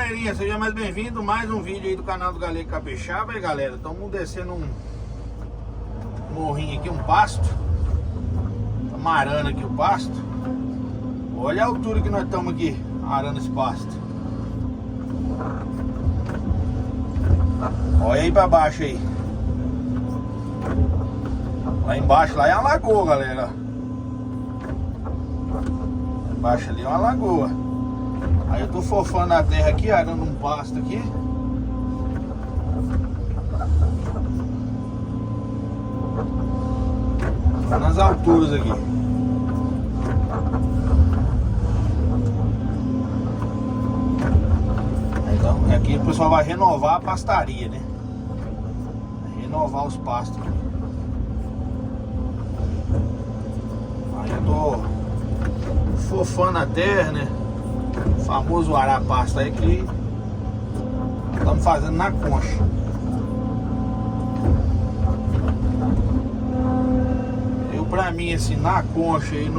galerinha, seja mais bem-vindo, mais um vídeo aí do canal do Galego Capixaba. Aí galera, estamos descendo um morrinho aqui, um pasto. Estamos arando aqui o pasto. Olha a altura que nós estamos aqui, arando esse pasto. Olha aí pra baixo aí. Lá embaixo, lá é a lagoa, galera. Lá embaixo ali é uma lagoa. Aí eu tô fofando a terra aqui, arando um pasto aqui. Tá nas alturas aqui. Então aqui o pessoal vai renovar a pastaria, né? Vai renovar os pastos aqui. Aí eu tô fofando a terra, né? O famoso arar pasta aí que estamos fazendo na concha. Eu, pra mim, assim, na concha aí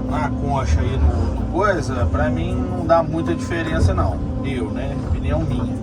na concha aí no coisa, pra mim não dá muita diferença não. Eu, né? Opinião minha.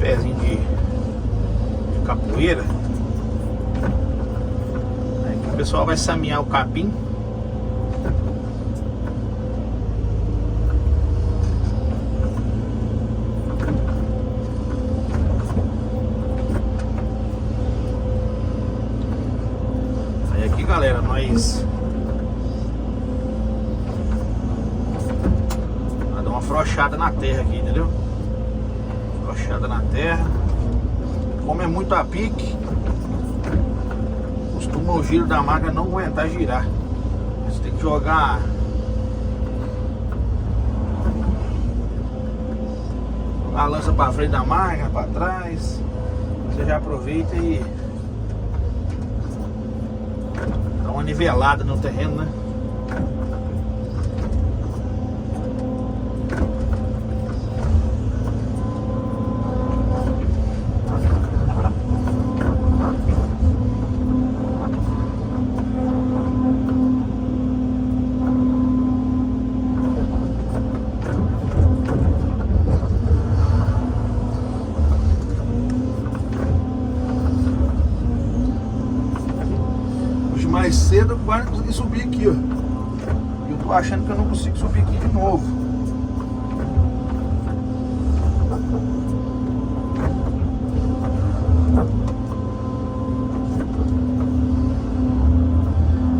Pezinho de capoeira. Aí o pessoal vai samear o capim. Aí aqui, galera, nós vai dar uma afrouxada na terra aqui, entendeu? Afrouxada na terra. Como é muito a pique, costuma o giro da máquina não aguentar girar. Você tem que jogar a lança para frente da máquina, para trás. Você já aproveita e dá uma nivelada no terreno, né? Mais cedo eu quase consegui subir aqui, ó. E eu tô achando que eu não consigo subir aqui de novo.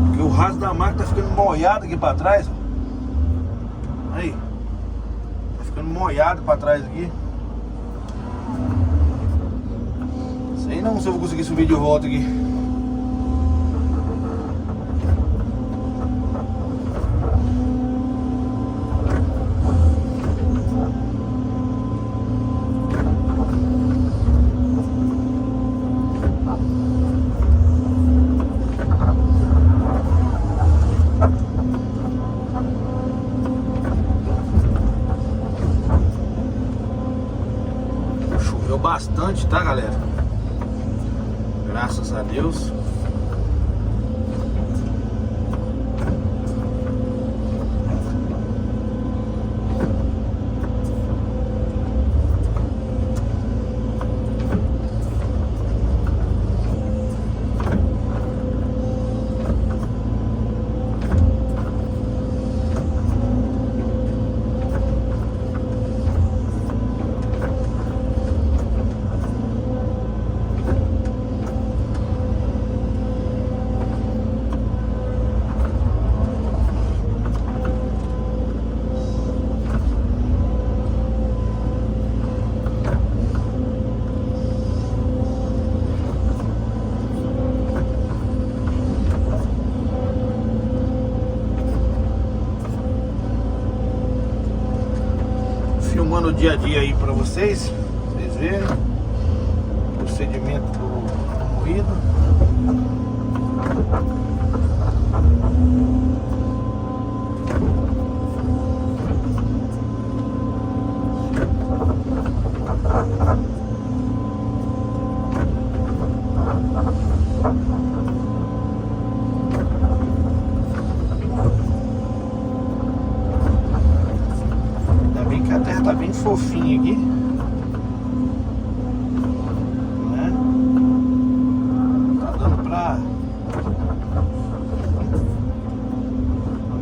Porque o rastro da máquina tá ficando molhado aqui pra trás, ó. Aí. Tá ficando molhado pra trás aqui. Sei não se eu vou conseguir subir de volta aqui. Choveu bastante, tá, galera? Graças a Deus. filmando o dia a dia aí pra vocês verem o procedimento do moído. Ainda bem que a terra tá bem fofinha aqui, né? Tá dando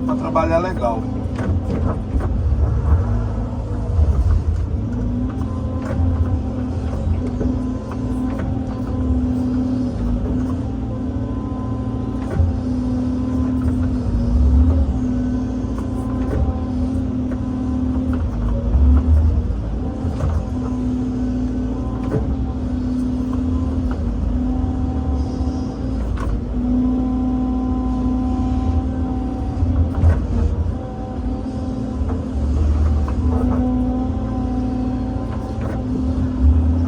pra trabalhar legal.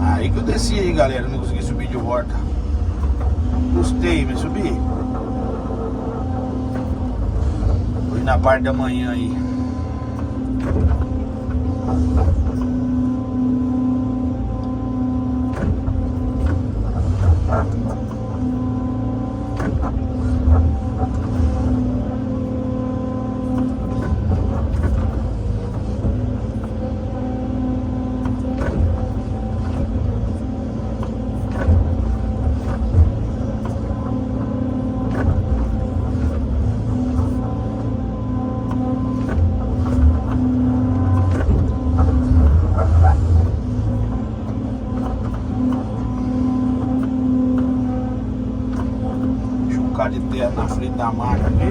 Aí que eu desci aí, galera, não consegui subir de volta. Gostei, mas subi. Fui na parte da manhã aí. De terra na frente da máquina aqui.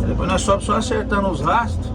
Depois nós só acertando os rastros.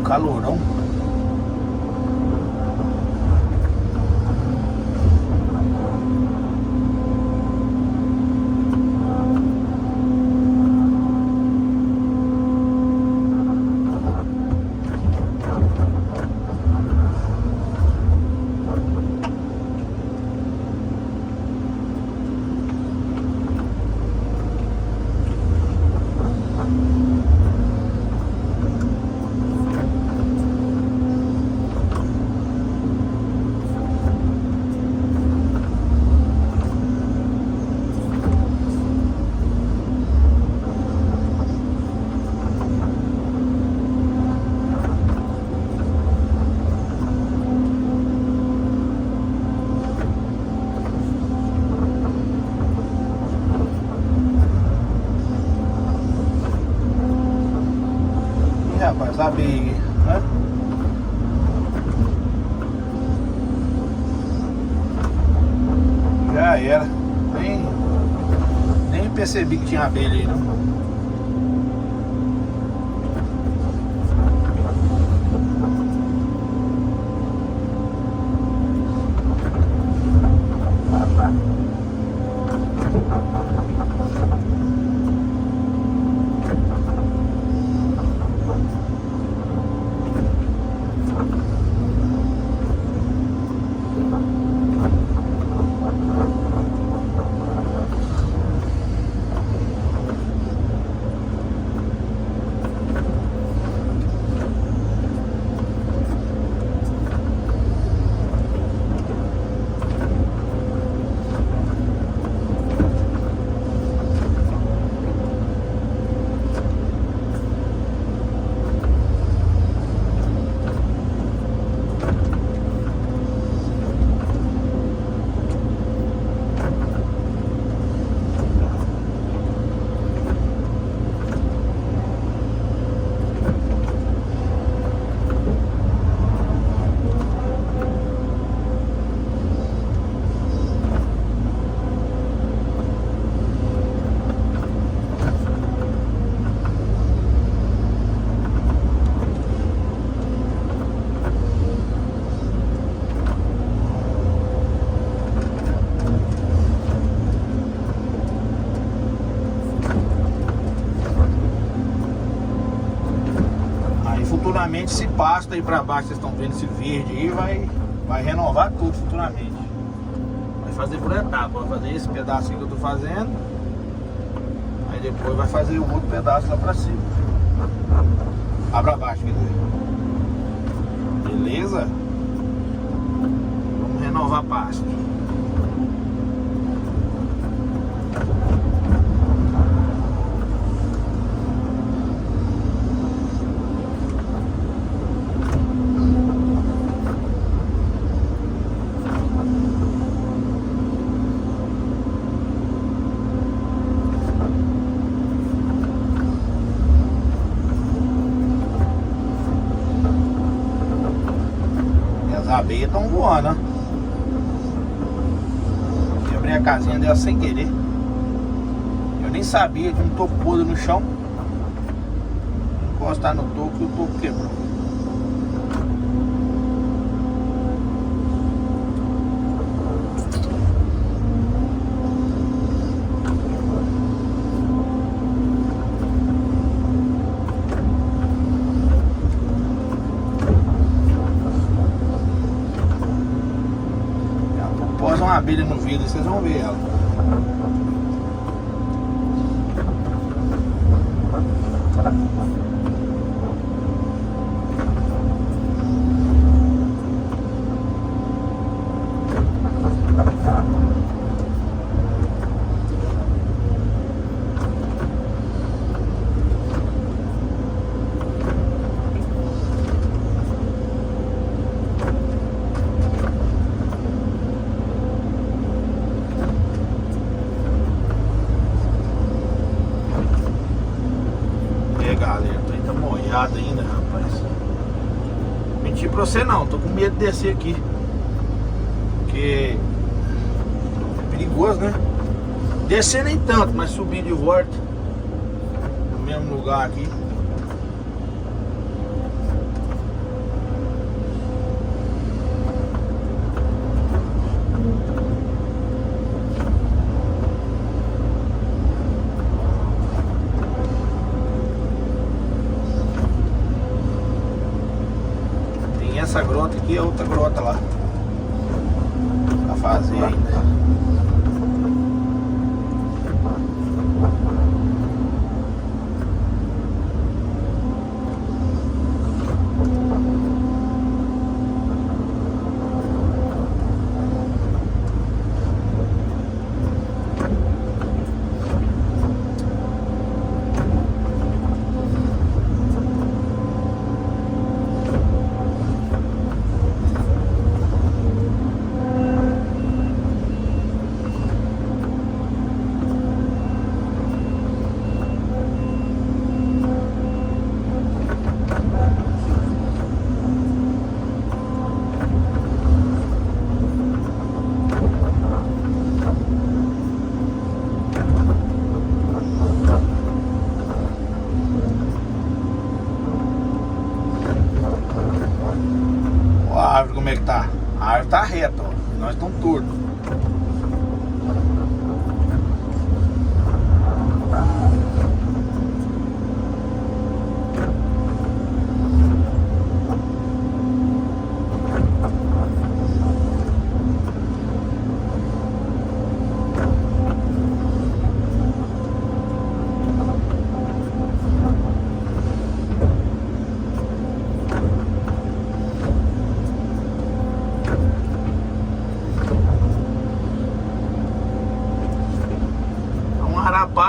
Calorão. rapaz, abelha, né? Já era. Nem percebi que tinha abelha aí, não. Futuramente esse pasto aí pra baixo, vocês estão vendo esse verde aí, vai renovar tudo futuramente. Vai fazer por etapa, vai fazer esse pedaço que eu tô fazendo, aí depois vai fazer o outro pedaço lá pra cima, lá pra baixo, quer dizer. Beleza? Vamos renovar pasto. As abelhas estão voando, né? Eu abri a casinha dela sem querer. Eu nem sabia de um toco podre no chão. Encostar no toco e o toco quebrou. Pôs uma abelha no vidro, vocês vão ver ela. Galera, o trem tá molhado ainda, rapaz. Mentir pra você não, tô com medo de descer aqui, porque é perigoso, né? Descer nem tanto, mas subir de volta no mesmo lugar aqui. Essa grota aqui é outra grota lá pra fazer ainda. como é que tá? A árvore tá reta, ó. E nós estamos tortos.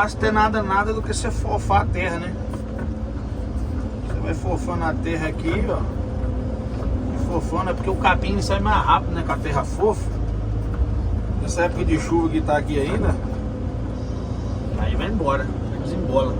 Não tem nada do que você fofar a terra, né? Você vai fofando a terra aqui, ó. E fofando, é porque o capim sai mais rápido, né? Com a terra fofa. Nessa época de chuva que tá aqui ainda, aí vai embora, vai desembola.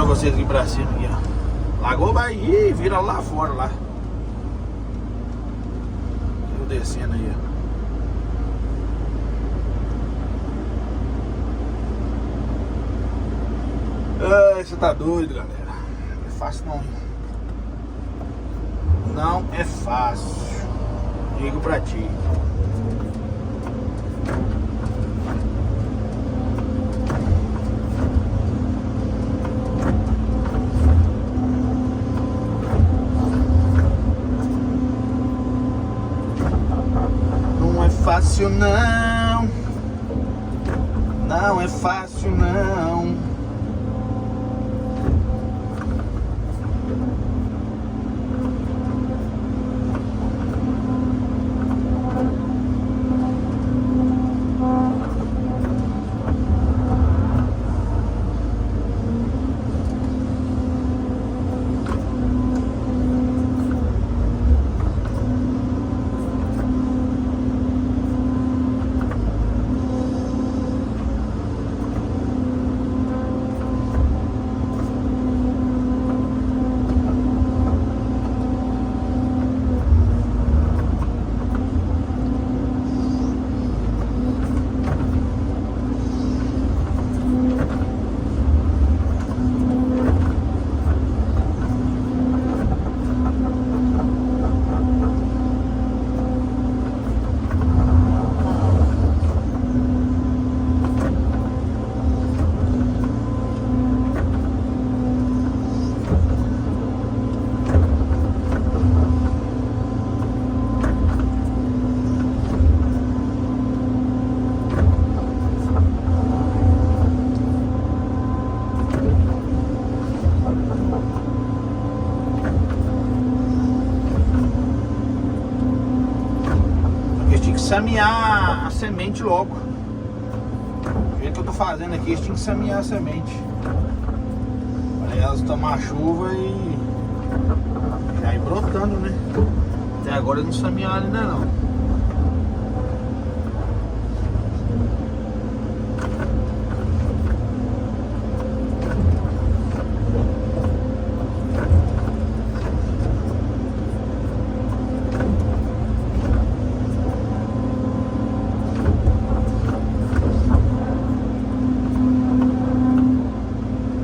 Vocês aqui pra cima aqui, ó. Lagoa vai ir, vira lá fora lá. Eu descendo aí, ó. Ai, você tá doido, galera. Não é fácil não. Não é fácil. Digo pra ti. Fácil não, não é fácil não. Semear a semente logo. O jeito que eu tô fazendo aqui, eles tinham que semear a semente para elas tomar chuva e Já ir brotando, né? Até agora não samearam ainda não.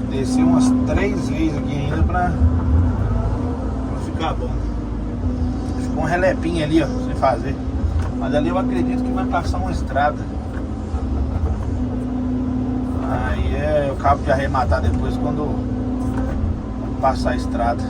Desci umas 3 vezes aqui ainda pra ficar bom. Ficou um relepinho ali, ó, sem fazer. Mas ali eu acredito que vai passar uma estrada. Aí eu acabo de arrematar depois quando passar a estrada.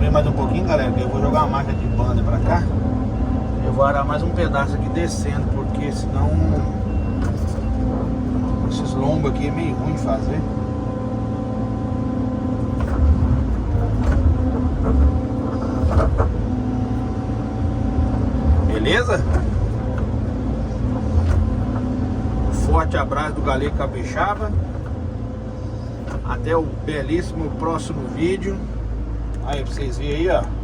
Mais um pouquinho, galera, que eu vou jogar uma marca de banda pra cá. Eu vou arar mais um pedaço aqui descendo, porque senão esses lombos aqui é meio ruim de fazer. Beleza? Um forte abraço do Galego Capixaba. Até o belíssimo próximo vídeo. Aí pra vocês verem aí, ó.